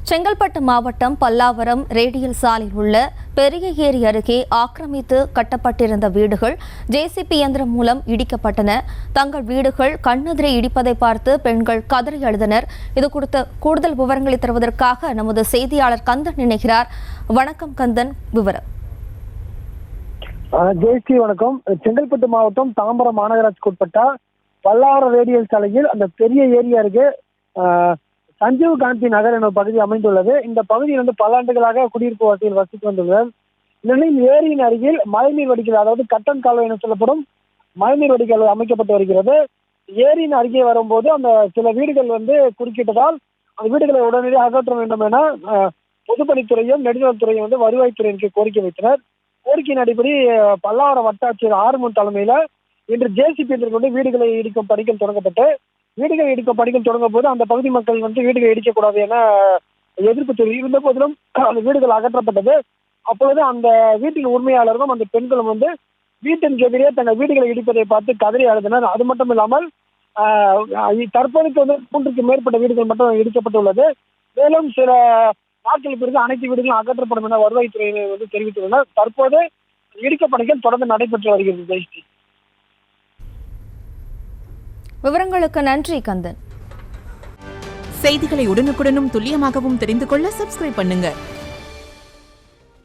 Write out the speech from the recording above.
செங்கல்பட்டு மாவட்டம் பல்லாவரம் ரேடியல் சாலையில் உள்ள பெரிய ஏரி அருகே ஆக்கிரமித்து கட்டப்பட்டிருந்த வீடுகள் ஜேசிபி இயந்திரம் மூலம் இடிக்கப்பட்டன. தங்கள் வீடுகள் கண்ணெதிரே இடிப்பதை பார்த்து பெண்கள் கதறி அழுதனர். இது குறித்த கூடுதல் விவரங்களை தருவதற்காக நமது செய்தியாளர் கந்தன் இணைகிறார். வணக்கம் கந்தன், விவரம். ஜெயஸ்ரீ வணக்கம். செங்கல்பட்டு மாவட்டம் தாம்பரம் மாநகராட்சிக்கு உட்பட்ட பல்லாவரம் ரேடியல் சாலையில் அந்த பெரிய ஏரி அருகே சஞ்சீவ் காந்தி நகர் என்ற பகுதி அமைந்துள்ளது. இந்த பகுதியில் பல ஆண்டுகளாக குடியிருப்பு வசதியில் வசித்து வந்துள்ளது. இந்நிலையில் ஏரியின் அருகில் மழைநீர் வடிகால், அதாவது கட்டன் கால்வாய் என சொல்லப்படும் மழைநீர் வடிகால் அமைக்கப்பட்டு வருகிறது. ஏரியின் அருகே வரும்போது அந்த சில வீடுகள் குறுக்கிட்டதால் அந்த வீடுகளை உடனடியாக அகற்ற வேண்டும் என பொதுப்பணித்துறையும் நெடுஞ்சாலைத்துறையும் வருவாய்த்துறையினருக்கு கோரிக்கை வைத்தனர். கோரிக்கையின் அடிப்படை பல்லாவரம் வட்டாட்சியர் ஆறுமுன் தலைமையில இன்று ஜேசிபி கொண்டு வீடுகளை இடிக்கும் பணிகள் தொடங்கப்பட்டு தொடங்கும் போது அந்த பகுதி மக்கள் வீடுகளை இடிக்கக்கூடாது என எதிர்ப்பு தெரிவித்த போதிலும் அந்த வீடுகள் அகற்றப்பட்டது. அப்பொழுது அந்த வீட்டின் உரிமையாளர்களும் அந்த பெண்களும் வீட்டின் எதிரே தங்கள் வீடுகளை இடிப்பதை பார்த்து கதறி அழுதனர். அது மட்டும் இல்லாமல் தற்போதைக்கு 3க்கு மேற்பட்ட வீடுகள் மட்டும் இடிக்கப்பட்டுள்ளது. மேலும் சில நாட்களுக்கு பிறகு அனைத்து வீடுகளும் அகற்றப்படும் என வருவாய்த்துறையினர் தெரிவித்துள்ளனர். தற்போது இடிக்கும் பணிகள் தொடர்ந்து நடைபெற்று வருகிறது. ஜெயஸ்ரீ, விவரங்களுக்கு நன்றி கந்தன். செய்திகளை உடனுக்குடனும் துல்லியமாகவும் தெரிந்து கொள்ள சப்ஸ்கிரைப் பண்ணுங்க.